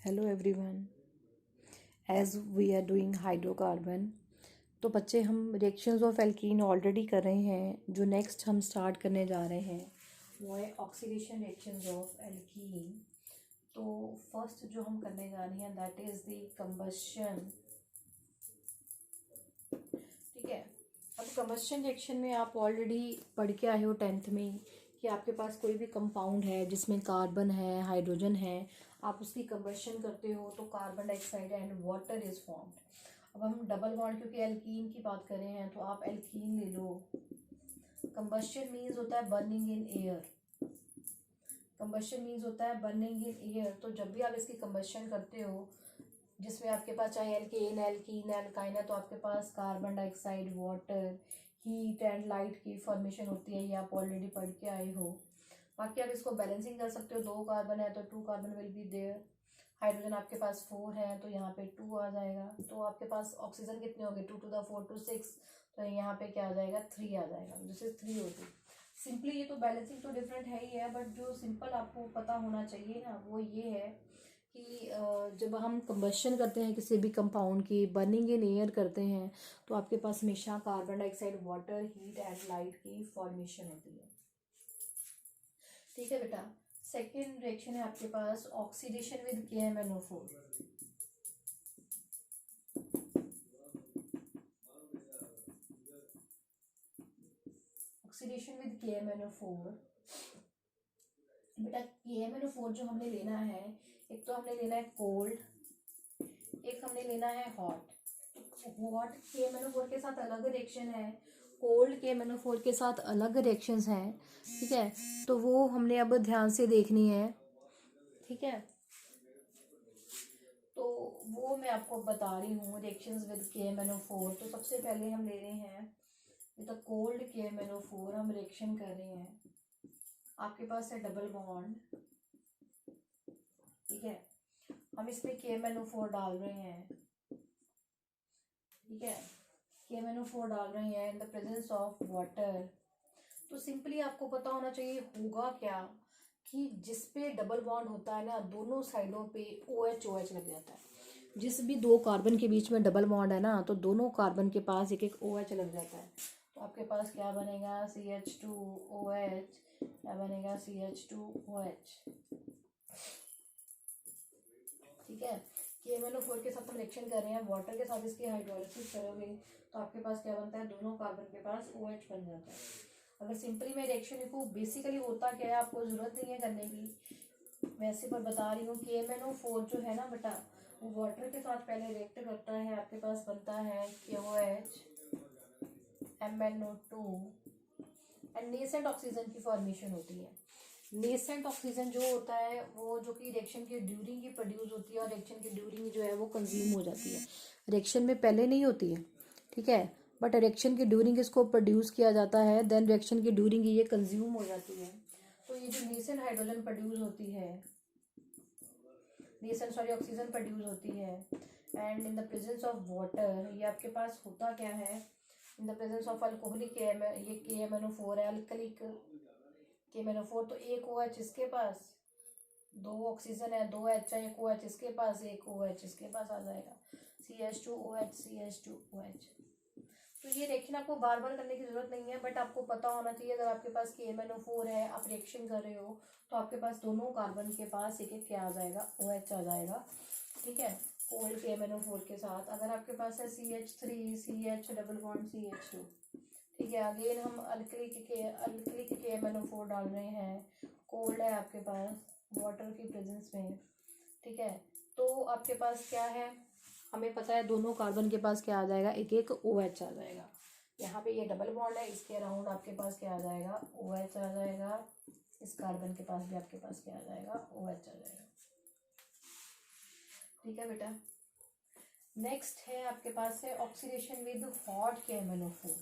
Hello everyone. As we are doing hydrocarbon, तो बच्चे हम रिएक्शंस ऑफ एल्कीन ऑलरेडी कर रहे हैं। जो नेक्स्ट हम स्टार्ट करने जा रहे हैं वो है ऑक्सीडेशन रिएक्शंस ऑफ एल्कीन। तो फर्स्ट जो हम करने जा रहे हैं दैट इज़ द कंबशन। ठीक है, अब कंबशन रिएक्शन में आप ऑलरेडी पढ़ के आए हो 10th में कि आपके पास कोई भी कंपाउंड है जिसमें कार्बन है, हाइड्रोजन है, आप उसकी कंबशन करते हो तो carbon dioxide and water is formed. अब हम डबल बॉन्ड, क्योंकि एल्कीन की बात कर रहे हैं तो आप एल्कीन ले लो। कंबशन मीन्स होता है burning in air. Combustion means होता है बर्निंग इन एयर। तो जब भी आप इसकी कंबशन करते हो जिसमें आपके पास चाहे एल्केन, एल्कीन, एल्काइन है, तो आपके पास carbon dioxide, water, heat and light की फॉर्मेशन होती है। ये आप ऑलरेडी पढ़ के आए हो। बाकी आप इसको बैलेंसिंग कर सकते हो। 2 कार्बन है तो 2 carbon will be there. Hydrogen आपके पास 4 है तो यहाँ पे 2 आ जाएगा। तो आपके पास ऑक्सीजन कितने हो गए? 2 to the 4 to 6, तो यहाँ पे क्या आ जाएगा? 3 आ जाएगा। जैसे 3 होती सिंपली। ये तो बैलेंसिंग तो डिफरेंट है ही है, बट जो सिंपल आपको पता होना चाहिए ना वो ये है कि जब हम कंबशन करते हैं किसी भी कंपाउंड की, बर्निंग इन एयर करते हैं, तो आपके पास हमेशा carbon dioxide, water, heat and light की फॉर्मेशन होती है। ठीक है बेटा। सेकेंड रिएक्शन है आपके पास oxidation with KMnO4। Oxidation with KMnO4। बेटा KMnO4 जो हमने लेना है, एक तो हमने लेना है कोल्ड, एक हमने लेना है हॉट। हॉट KMnO4 के साथ अलग रिएक्शन है, कोल्ड KMnO4 के साथ अलग रिएक्शंस हैं। ठीक है, तो वो हमने अब ध्यान से देखनी है। ठीक है, तो वो मैं आपको बता रही हूँ रिएक्शंस विद KMnO4। तो सबसे पहले हम ले रहे हैं विद कोल्ड KMnO4, हम रिएक्शन कर रहे हैं। आपके पास है डबल बॉन्ड। ठीक है, हम इसमें KMnO4 डाल रहे हैं। ठीक है, KMnO4 डाल रहे हैं in the presence of water. तो सिंपली आपको पता होना चाहिए होगा क्या कि जिस पे डबल बॉन्ड होता है ना, दोनों साइडों पे OH OH लग जाता है। जिस भी 2 कार्बन के बीच में डबल बॉन्ड है ना, तो दोनों कार्बन के पास एक एक OH लग जाता है। तो आपके पास क्या बनेगा? CH2OH, क्या बनेगा? CH2OH। ठीक है, KMnO4 के साथ हम रिएक्शन कर रहे हैं, वाटर के साथ इसकी हाइड्रोलिसिस करोगे तो आपके पास क्या बनता है? दोनों कार्बन के पास OH बन जाता है। अगर सिंपली मैं रिएक्शन लिखूँ, बेसिकली होता क्या है आपको जरूरत नहीं है करने की, वैसे पर बता रही हूँ। KMnO4 जो है ना बेटा, वो वाटर के साथ पहले रिएक्ट करता है। आपके पास बनता है KOH, MnO2 and nascent oxygen की फॉर्मेशन होती है। नेसेंट ऑक्सीजन जो होता है वो जो कि रिएक्शन के ड्यूरिंग ही प्रोड्यूस होती है, और रिएक्शन के ड्यूरिंग जो है वो कंज्यूम हो जाती है। रिएक्शन में पहले नहीं होती है। ठीक है, बट रिएक्शन के ड्यूरिंग इसको प्रोड्यूस किया जाता है, देन रिएक्शन के ड्यूरिंग ये कंज्यूम हो जाती है। तो ये जो नेसेंट हाइड्रोजन प्रोड्यूस होती है, नेसेंट सॉरी ऑक्सीजन प्रोड्यूस होती है, and in the presence of water, ये आपके पास होता क्या है? In the presence of alcoholic ये KMnO4 है, अल्कलिक KMnO4। तो एक OH इसके पास, 2 ऑक्सीजन है, 2 H है, एक OH इसके पास, एक OH इसके पास आ जाएगा, CH2OH, CH2OH। तो ये रिएक्शन आपको बार बार करने की जरूरत नहीं है, बट आपको पता होना चाहिए। अगर आपके पास KMnO4 है, आप रिएक्शन कर रहे हो, तो आपके पास दोनों कार्बन के पास एक एक क्या आ जाएगा? OH आ जाएगा। ठीक है, कोल्ड KMnO4 के साथ। अगर आपके पास है CH3, CH double bond CH2। ठीक है, अगेन हम अल्कलिक KMnO4 डाल रहे हैं। कोल्ड है आपके पास, वाटर की प्रेजेंस में। ठीक है, तो आपके पास क्या है? हमें पता है दोनों कार्बन के पास क्या आ जाएगा? एक एक OH आ जाएगा। यहाँ पे ये डबल बॉन्ड है, इसके अराउंड आपके पास क्या आ जाएगा? OH आ जाएगा। इस कार्बन के पास भी आपके पास क्या आ जाएगा? OH आ जाएगा। ठीक है बेटा। नेक्स्ट है आपके पास है oxidation with hot KMnO4।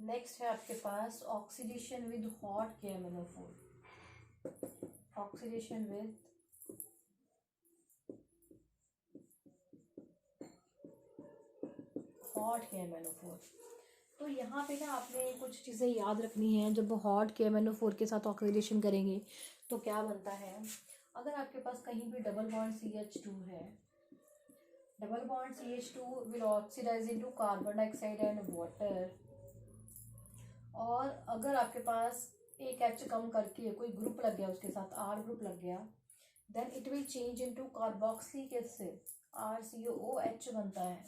Next है आपके पास oxidation with hot KMnO4। Oxidation with hot KMnO4। तो यहाँ पे ना आपने कुछ चीज़ें याद रखनी है। जब हॉट KMnO4 के साथ ऑक्सीडेशन करेंगे तो क्या बनता है? अगर आपके पास कहीं भी डबल बॉन्ड CH2 है, double bond CH2 will oxidize into carbon dioxide and water. और अगर आपके पास एक H कम करके कोई ग्रुप लग गया, उसके साथ R ग्रुप लग गया, then it will change into carboxylic acid, RCOOH बनता है।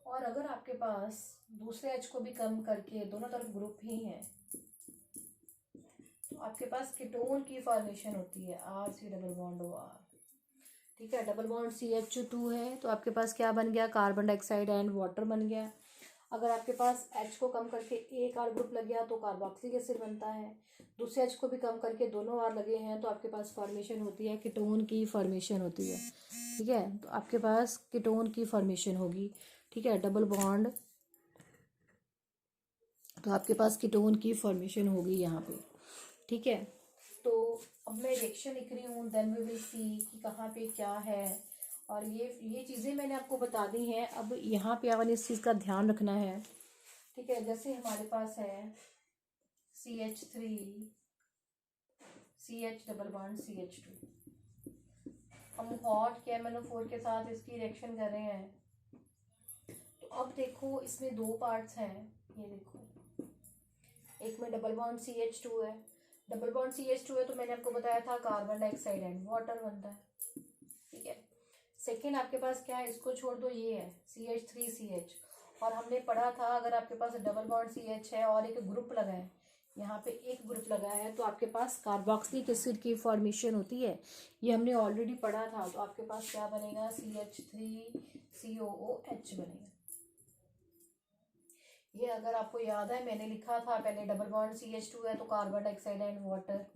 और अगर आपके पास दूसरे H को भी कम करके दोनों तरफ ग्रुप ही है, तो आपके पास कीटोन की फॉर्मेशन होती है, RC डबल बॉन्ड OR। ठीक है, डबल बॉन्ड CH2 है तो आपके पास क्या बन गया, कार्बन डाइऑक्साइड एंड वाटर बन गया। अगर आपके पास H को कम करके एक R ग्रुप लग गया तो कार्बोक्सिलिक एसिड बनता है। दूसरे H को भी कम करके दोनों R लगे हैं तो आपके पास फॉर्मेशन होती है, कीटोन की फॉर्मेशन होती है। ठीक है, तो आपके पास कीटोन की फॉर्मेशन होगी। ठीक है, डबल बॉन्ड, तो आपके पास कीटोन की फॉर्मेशन होगी यहाँ पे। ठीक है, तो अब मैं रिएक्शन लिख रही हूँ, देन वी विल सी कि कहाँ पे क्या है। और ये चीज़ें मैंने आपको बता दी हैं। अब यहाँ पे आपने इस चीज़ का ध्यान रखना है। ठीक है, जैसे हमारे पास है CH3 CH double bond CH2, हम हॉट KMnO4 के साथ इसकी रिएक्शन कर रहे हैं। तो अब देखो इसमें दो पार्ट्स हैं, ये देखो, एक में डबल बॉन्ड CH2 है। डबल बॉन्ड CH2 है तो मैंने आपको बताया था कार्बन डाइऑक्साइड एंड वाटर बनता है। ठीक है, सेकेंड आपके पास क्या है, इसको छोड़ दो, ये है CH3CH। और हमने पढ़ा था अगर आपके पास डबल बॉन्ड CH है और एक ग्रुप लगा है, यहाँ पे एक ग्रुप लगा है, तो आपके पास कार्बोक्सिलिक एसिड की फॉर्मेशन होती है। ये हमने ऑलरेडी पढ़ा था। तो आपके पास क्या बनेगा, CH3COOH बनेगा। ये अगर आपको याद है मैंने लिखा था पहले, डबल बॉन्ड CH2 है तो कार्बन डाइऑक्साइड एंड वाटर।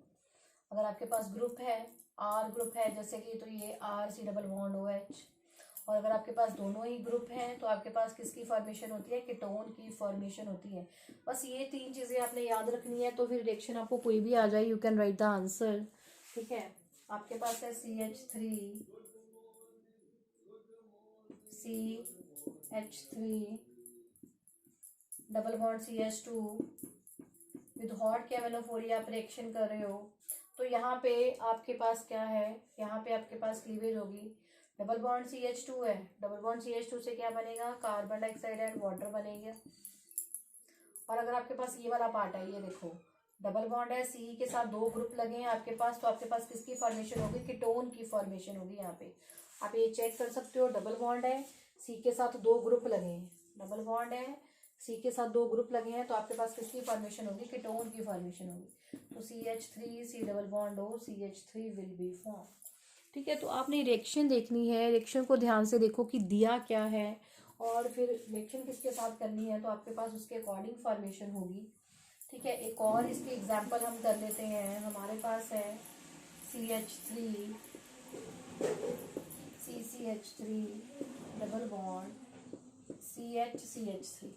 अगर आपके पास ग्रुप है, R ग्रुप है जैसे कि, तो ये RC डबल बॉन्ड OH। और अगर आपके पास दोनों ही ग्रुप हैं तो आपके पास किसकी फॉर्मेशन होती है, कीटोन की फॉर्मेशन होती है। बस ये तीन चीज़ें आपने याद रखनी है, तो फिर रिएक्शन आपको कोई भी आ जाए, you can write the answer. ठीक है, आपके पास है CH3 double bond CH2 with hot KMnO4, आप रिएक्शन कर रहे हो। तो यहाँ पे आपके पास क्या है, यहाँ पे आपके पास क्लीवेज होगी। डबल बॉन्ड CH2 है, डबल बॉन्ड CH2 से क्या बनेगा, कार्बन डाइऑक्साइड एंड वाटर बनेगा। और अगर आपके पास ये वाला पार्ट है, ये देखो डबल बॉन्ड है, C के साथ दो ग्रुप लगे हैं आपके पास, तो आपके पास किसकी फॉर्मेशन होगी, कीटोन की फॉर्मेशन होगी। यहाँ पे आप ये चेक कर सकते हो, डबल बॉन्ड है, C के साथ दो ग्रुप लगे हैं, डबल बॉन्ड है, C के साथ दो ग्रुप लगे हैं, तो आपके पास किसकी फॉर्मेशन होगी, कीटोन की फॉर्मेशन होगी। तो CH3 double bond O CH3 will be form. ठीक है, तो आपने रिएक्शन देखनी है, रिएक्शन को ध्यान से देखो कि दिया क्या है और फिर रिएक्शन किसके साथ करनी है, तो आपके पास उसके अकॉर्डिंग फॉर्मेशन होगी। ठीक है, एक और इसकी एग्जांपल हम कर लेते हैं। हमारे पास है CH3 CCH3 double bond CH3।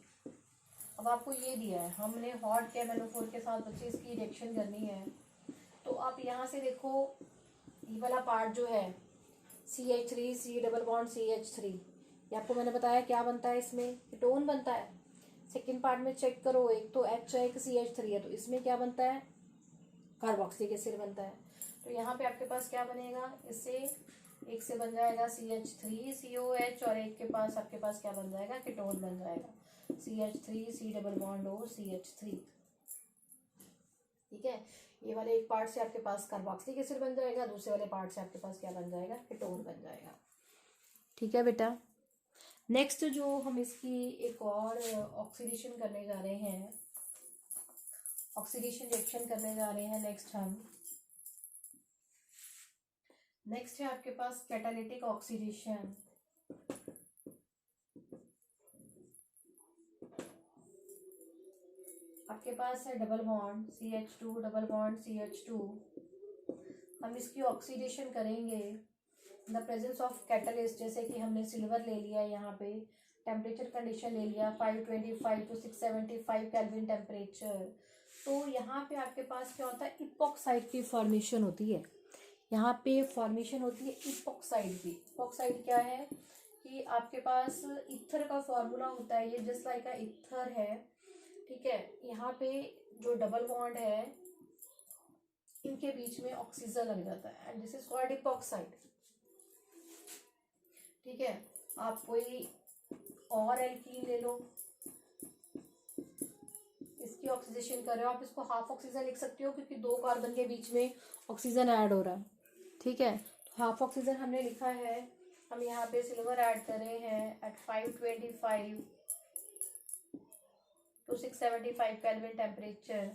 अब आपको ये दिया है, हमने हॉट KMnO4 के साथ बच्चे इसकी रिएक्शन करनी है। तो आप यहाँ से देखो, ये वाला पार्ट जो है CH3 डबल बॉन्ड CH3, ये आपको मैंने बताया क्या बनता है, इसमें कीटोन बनता है। सेकेंड पार्ट में चेक करो, एक तो H है, एक CH3 है, तो इसमें क्या बनता है, कार्बोक्सिलिक एसिड बनता है। तो यहाँ पे आपके पास क्या बनेगा, इससे एक से बन जाएगा CH3COH और एक के पास आपके पास क्या बन जाएगा, कीटोन बन जाएगा CH3 double bond O CH3। ठीक है, ये वाले एक पार्ट से आपके पास कार्बोक्सिलिक एसिड बन जाएगा, दूसरे वाले पार्ट से आपके पास क्या बन जाएगा, कीटोन बन जाएगा। ठीक है बेटा, नेक्स्ट जो हम इसकी एक और ऑक्सीडेशन करने जा रहे हैं, ऑक्सीडेशन रिएक्शन करने जा रहे हैं नेक्स्ट है आपके पास कैटालिटिक ऑक्सीडेशन। आपके पास है double bond CH2 double bond CH2, हम इसकी ऑक्सीडेशन करेंगे in the presence of catalyst. जैसे कि हमने सिल्वर ले लिया, यहाँ पे टेम्परेचर कंडीशन ले लिया 525 to 675 केल्विन टेम्परेचर। तो यहाँ पे आपके पास क्या होता है, इपॉक्साइड की फॉर्मेशन होती है। यहाँ पे फॉर्मेशन होती है इपॉक्साइड की। इपॉक्साइड क्या है कि आपके पास ईथर का फॉर्मूला होता है, ये जस्ट लाइक अ ईथर है। ठीक है, यहाँ पे जो डबल बॉन्ड है इनके बीच में ऑक्सीजन लग जाता है and this is called epoxide. ठीक है, आप कोई और एल्कीन ले लो, इसकी ऑक्सीडेशन कर रहे हो, आप इसको हाफ ऑक्सीजन लिख सकते हो क्योंकि 2 कार्बन के बीच में ऑक्सीजन ऐड हो रहा है। ठीक है, तो हाफ ऑक्सीजन हमने लिखा है, हम यहाँ पे सिल्वर ऐड कर रहे हैं एट 525 to 675 केल्विन टेम्परेचर।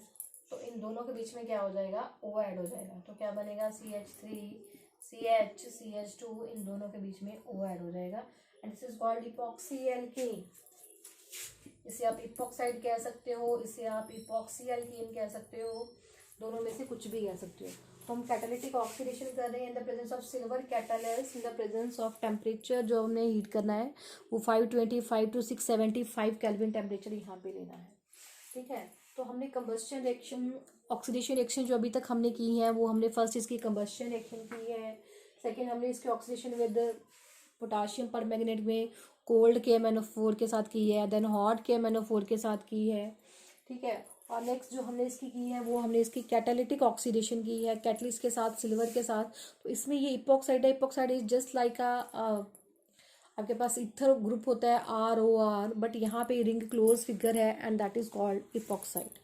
तो इन दोनों के बीच में क्या हो जाएगा, O ऐड हो जाएगा। तो क्या बनेगा, CH3CH2, इन दोनों के बीच में O ऐड हो जाएगा and this is called epoxy alkene. इसे आप इपॉक्साइड कह सकते हो, इसे आप इपॉक्सी एल्कीन कह सकते हो, दोनों में से कुछ भी कह सकते हो। तो हम कैटालिटिक ऑक्सीडेशन कर रहे हैं in the presence of silver catalyst, in the presence of temperature जो हमने हीट करना है वो 525 to 675 केल्विन टेम्परेचर यहाँ पे लेना है। ठीक है, तो हमने कंबस्शन रिएक्शन, ऑक्सीडेशन रिएक्शन जो अभी तक हमने की है वो हमने फर्स्ट इसकी कंबस्शन रिएक्शन की है, सेकेंड हमने इसकी ऑक्सीडेशन विद पोटाशियम परमैंगनेट में कोल्ड KMnO4 के साथ की है, देन हॉट KMnO4 के साथ की है। ठीक है, और नेक्स्ट जो हमने इसकी की है वो हमने इसकी कैटालिटिक ऑक्सीडेशन की है कैटलिस्ट के साथ, सिल्वर के साथ। तो इसमें ये इपॉक्साइड है, इपॉक्साइड इज जस्ट लाइक आपके पास इथर ग्रुप होता है ROR, बट यहाँ पे रिंग क्लोज फिगर है and that is called epoxide.